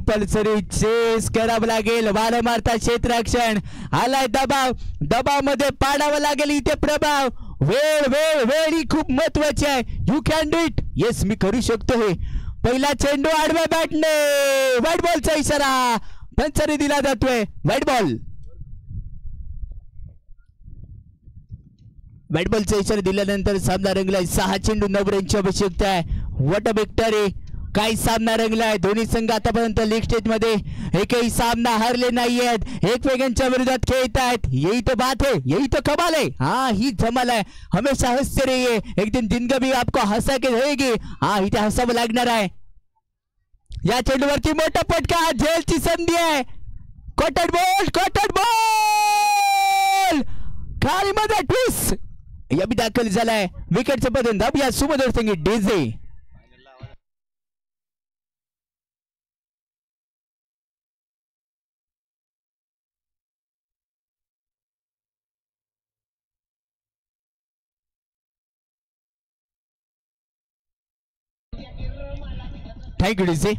Compulsory chess करावं लागेल. वारंवारता क्षेत्ररक्षण आलाय. दबाव दबाव मध्ये पाडावं लागेल इथे प्रभाव. वेळ वेळ वेळ ही खूप महत्वाची आहे. You can do it. Yes मी करू शकतो हे. पहिला चेंडू आडव्या बॅटने. व्हाईट बॉलचा इशारा पंचाने दिला जातोय. White ball. व्हाईट बॉलचा इशारा दिल्यानंतर सामना रंगलाय. 6 चेंडू 9 रनची आवश्यकता आहे. What a victory. काही सामना रंगलाय. दोन्ही संघ आतापर्यंत लीग स्टेज मध्ये एकही सामना हारले नाहीयेत. एकमेकांच्या विरोधात खेळत आहेत. यही तो बात है, यही तो कमाल है. हाँ ही धमाल है. हमेशा हंसते रहिए. एक दिन जिंदगी आपको हंसा के रहेगी. हाँ इथे हसावं लागणार आहे. या चेंडूवरती मोठा पटका. झेलची संधी आहे. कॉटन बॉल कॉटन बॉल खाली मध्ये ट्विस या भी दाखल झालाय. विकेटचं पतन दाबूया सुमधुर संगीत डीजे. Thank you DJ.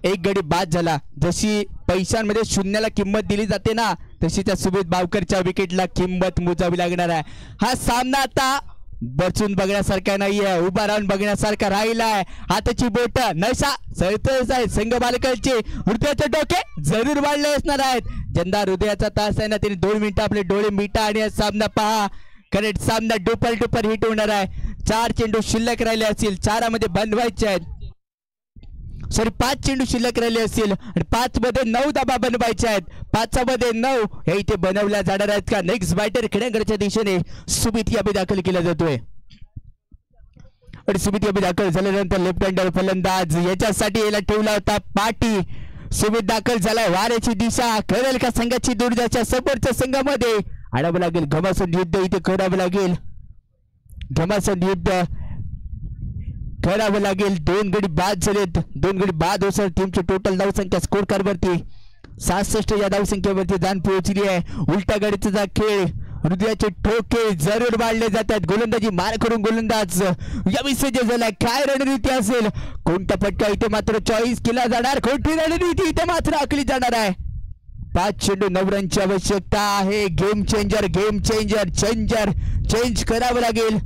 एक गडी बाद झाला. जशी पैशांमध्ये शून्याला किंमत दिली जाते ना तशी त्या सुमित बावकरच्या विकेटला किंमत मोजावी लागणार आहे. हा सामना आता बसून बघण्यासारखा नाहीये. उभा राहून बघण्यासारखा राहिलाय. हाताची बोट नशा सळतच आहे. संघ बालकांचे हृदयाचे डोके जरूर वाढले असणार आहेत. ज्यांना हृदयाचा तास आहे ना त्यांनी 2 मिनिटं आपले डोळे मिटा आणि सामना पहा. करेक्ट सामना डुपल डुपर हिट होणार आहे. 4 चेंडू शिल्लक राहिले असतील. 4मध्ये बनवायचे आहेत. सॉरी 5 चेंडू शिल्लक राहिले असतील आणि 5 मध्ये 9 धाबा बनवायचे आहेत. 5 मध्ये 9 हे इथे बनवल्या जाणार आहेत का. नेक्स्ट बॅटर खेड्याकडच्या दिशेने सुमित याबी दाखल केला जातोय. आणि सुमित याबी दाखल झाल्यानंतर लेफ्ट हँडर फलंदाज याच्यासाठी याला ठेवला होता पाटी. सुमित दाखल झालाय. वाऱ्याची दिशा करेल का संघाची दुर्दशा. समोरच्या संघामध्ये आणावं लागेल. घमासून युद्ध इथे करावं लागेल. घमासून युद्ध करावं लागेल. 2 गडी बाद झालेत. 2 गडी बाद होसर टीमची टोटल धावसंख्या स्कोर कार्ड वरती 66 या धावसंख्येवरती जाण पोहोचली आहे. उलट्या गडीचा खेळ. हृदयाचे ठोके जरूर वाढले जातात. गोलंदाजी मार करून गोलंदाज या विसर्जन झालाय. काय रणनीती असेल. कोणता फटका इथे मात्र चॉईस केला जाणार. कोणती रणनीती इथे मात्र आखली जाणार आहे. 5 चेंडू 9 रनची आवश्यकता आहे. Game changer game changer changer change करावं लागेल.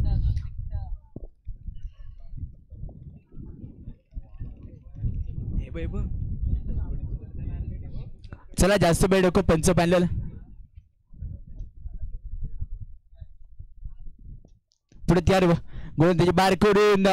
चला जास्त वेळ नको. पंच पॅनल पुढे तयार. गोलंदाजी बार करून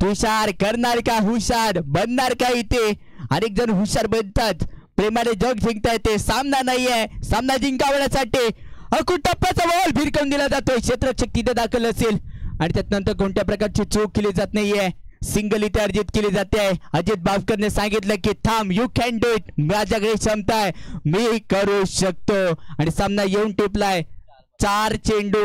तुषार करणार का. हुशार बनणार का. इथे अनेक जण हुशार बनतात. प्रेमाने जग जिंकता येते. सामना नाहीये. सामना जिंकावण्यासाठी अकुट टप्प्याचा बॉल भिरकवून दिला जातोय. क्षेत्ररक्षक तिथे दाखल असेल आणि त्यानंतर कोणत्या प्रकारची चूक केली जात नाहीये. सिंगल इथे अर्जित केली जाते. अजित बावकरने सांगितलं की थांब. You can do it. माझ्याकडे क्षमता आहे. मी करू शकतो. आणि सामना येऊन टिपलाय. 4 चेंडू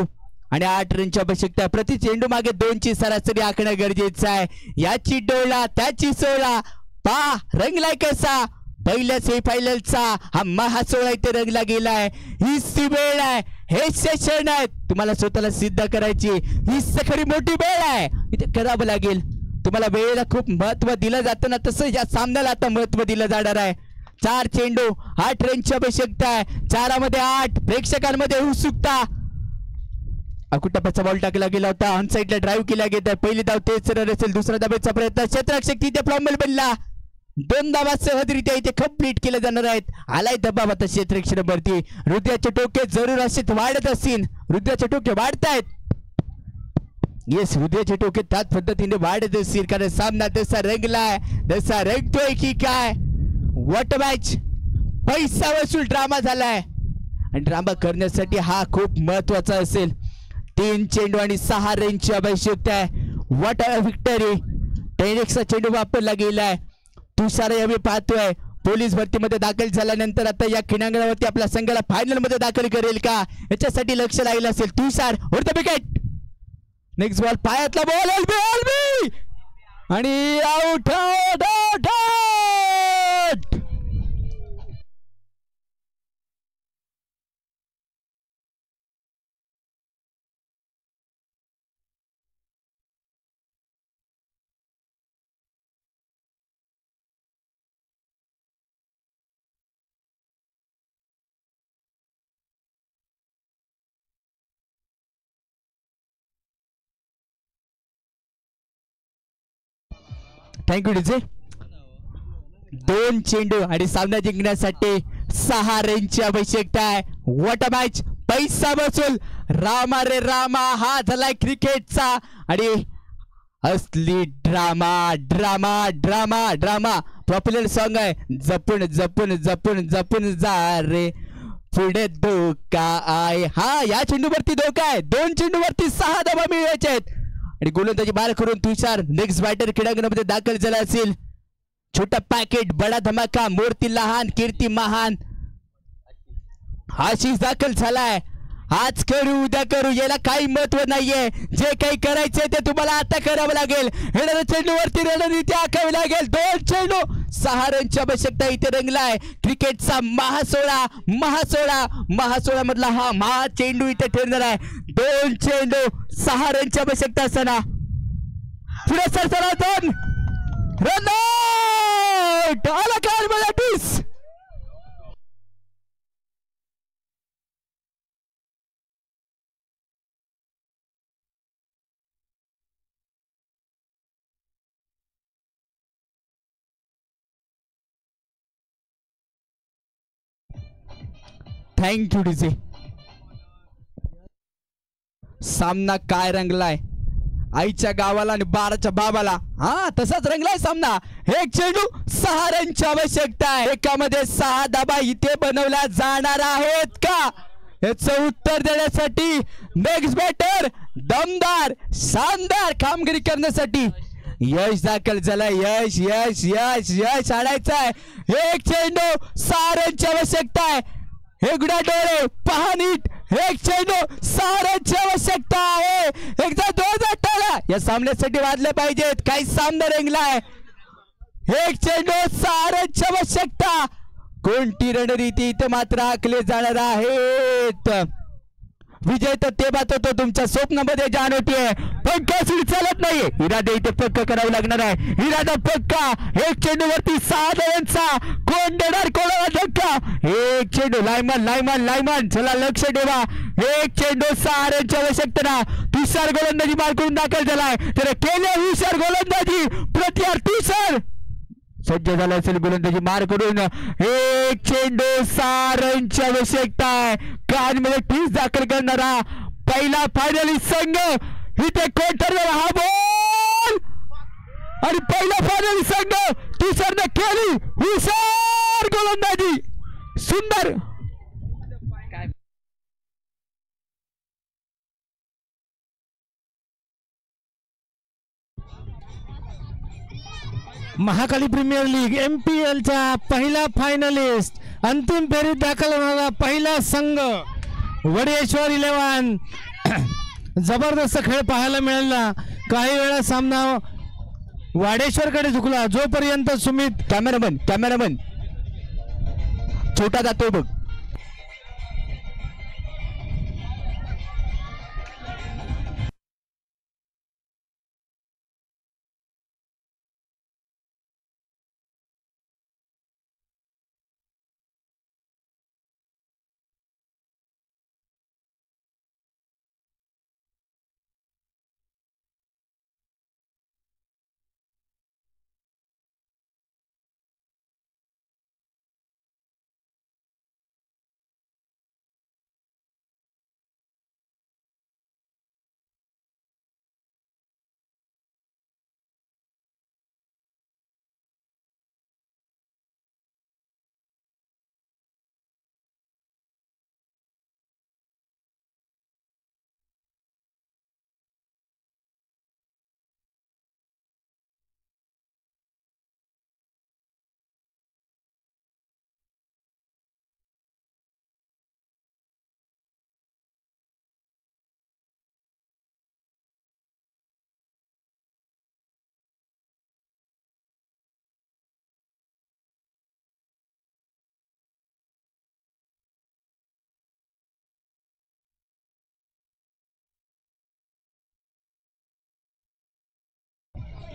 आणि 8 रनची आवश्यकता. प्रति चेंडू मागे 2 ची सरासरी आखणं गरजेचं आहे. याची डोळा त्याची सोळा. पा रंगलाय कसा. पहिल्या सेमीफायनलचा हा महासोळा इथे रंगला गेलाय. ही सी वेळ आहे. हे सेशन आहे. तुम्हाला स्वतःला सिद्ध करायची ही खरी मोठी वेळ आहे. इथे करावं लागेल. तुम्हाला वेळेला खूप महत्व दिलं जातं ना तसं या सामन्याला आता महत्व दिलं जाणार आहे. 4 चेंडू 8 रनची आवश्यकता आहे. 4मध्ये 8. प्रेक्षकांमध्ये उत्सुकता. अकुटप्प्याचा बॉल टाकला गेला होता. ऑन साइडला ड्राईव्ह केला गेला. पहिली धाव तेच रन असेल. दुसरा धावेचा प्रयत्न. क्षेत्ररक्षक तिथे फ्लॉम्बल बनला. 2 धावा सहजरित्या इथे कंप्लीट केले जाणार आहेत. आलाय दबाव आता क्षेत्ररक्षणावरती. हृदयाचे टोके जरूर असेच वाढत असतील. हृदयाचे टोके वाढतायत. येस हृदयाचे टोके त्याच पद्धतीने वाढत असतील कारण सामना तसा रंगलाय. तसा रंगतोय की काय. What match. पैसा वसूल ड्रामा झालाय आणि ड्रामा करण्यासाठी हा खूप महत्वाचा असेल. 3 चेंडू आणि 6 रनची आवश्यकता आहे. What a victory. टेनिक्सचा चेंडू वापरला गेलाय. तुषार यावेळी पाहतोय. पोलीस भरतीमध्ये दाखल झाल्यानंतर आता या खिणांगणावरती आपल्या संघाला फायनल मध्ये दाखल करेल का याच्यासाठी लक्ष लागलं असेल. तुषार उडतं विकेट. नेक्स्ट बॉल पायातला बॉल एलबी आणि आउट. Thank you D J. 2 चेंडू आणि सामना जिंकण्यासाठी 6 रनची आवश्यकता आहे. What a match. पैसा बसूल. रामा रे रामा हा झालाय क्रिकेटचा आणि असली drama drama drama drama. Popular song आहे. जपून जपून जपून जपून जा रे पुढे धोका आहे. हा या चेंडूवरती धोका आहे. 2 चेंडूवरती 6 धावा मिळवायचे आहेत आणि गोलंदाजी बार करून तुषार नेक्स्ट बॅटर क्रीडांगणामध्ये दाखल झाला असेल. छोटा पॅकेट बडा धमाका. मूर्ती लहान कीर्ती महान. आशिष दाखल झालाय. आज करू उद्या करू याला काही महत्व नाहीये. जे काही करायचंय ते तुम्हाला आता करावं लागेल. येणाऱ्या चेंडूवरती रणनीती आखावी लागेल. 2 चेंडू 6 रनची आवश्यकता इथे रंगलाय. क्रिकेटचा महासोळा महासोळा महासोळा मधला हा महा चेंडू इथे ठरणार आहे. 2 चेंडू 6 रनची आवश्यकता असताना पुढे सरसरा 2 रन आउट. आला कार मला 20. Thank you DJ. सामना काय रंगलाय. आईच्या गावाला आणि 12च्या बाबाला हा तसाच रंगलाय सामना. 1 चेंडू 6 रनची आवश्यकता आहे. एकामध्ये 6 धाबा इथे बनवल्या जाणार आहेत का याचं उत्तर देण्यासाठी नेक्स्ट बॅटर दमदार शानदार कामगिरी करण्यासाठी यश दाखल झाला. यश यश यश यश आणायचं आहे. 1 चेंडू 6 रनची आवश्यकता आहे. उघडा डोळे पहा नीट. 1 चेंडू 6 रनची आवश्यकता आहे. एकदा 2 टाळ्या या सामन्यासाठी वाजल्या पाहिजेत. काही सामना रंगलाय. 1 चेंडू 6 रनची आवश्यकता. कोणती रणनीती इथे मात्र आखले जाणार आहेत. विजय तर ते बात होतो तुमच्या स्वप्नामध्ये जाणवते पण कसली चालत नाहीये. इरादा इथे पक्का करावं लागणार आहे. इरादा पक्का. 1 चेंडूवरती 6 धावांचा कोण देणार कोणाला धक्का. 1 चेंडू लायमन लायमन लायमन चला लक्ष ठेवा. 1 चेंडू 6 रनची आवश्यकता. तुषार गोलंदाजी मार्कून दाखल झालाय. तर केले हुशार गोलंदाजी प्रत्यार तुषार सज्ज झाला असेल गोलंदाजी मार करून. 1 चेंडू 6 रनची आवश्यकता आहे. कानमध्ये ठीस दाखल करणारा पहिला फायनलिस्ट संघ इथे कोण ठरलेला हा बॉल आणि पहिला फायनलिस्ट संघ तुषारने केली हुशार गोलंदाजी. सुंदर. महाकाली प्रीमियर लीग MPL चा पहिला फायनलिस्ट अंतिम फेरीत दाखल होणारा पहिला संघ वडेश्वर 11. जबरदस्त खेळ पाहायला मिळाला. काही वेळा सामना वाडेश्वरकडे झुकला जोपर्यंत सुमित कॅमेरामन छोटा जातो बघ.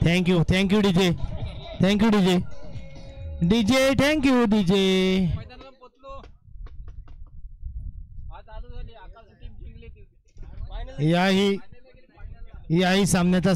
Thank you DJ. Thank you DJ. DJ thank you DJ. याही सामन्याचा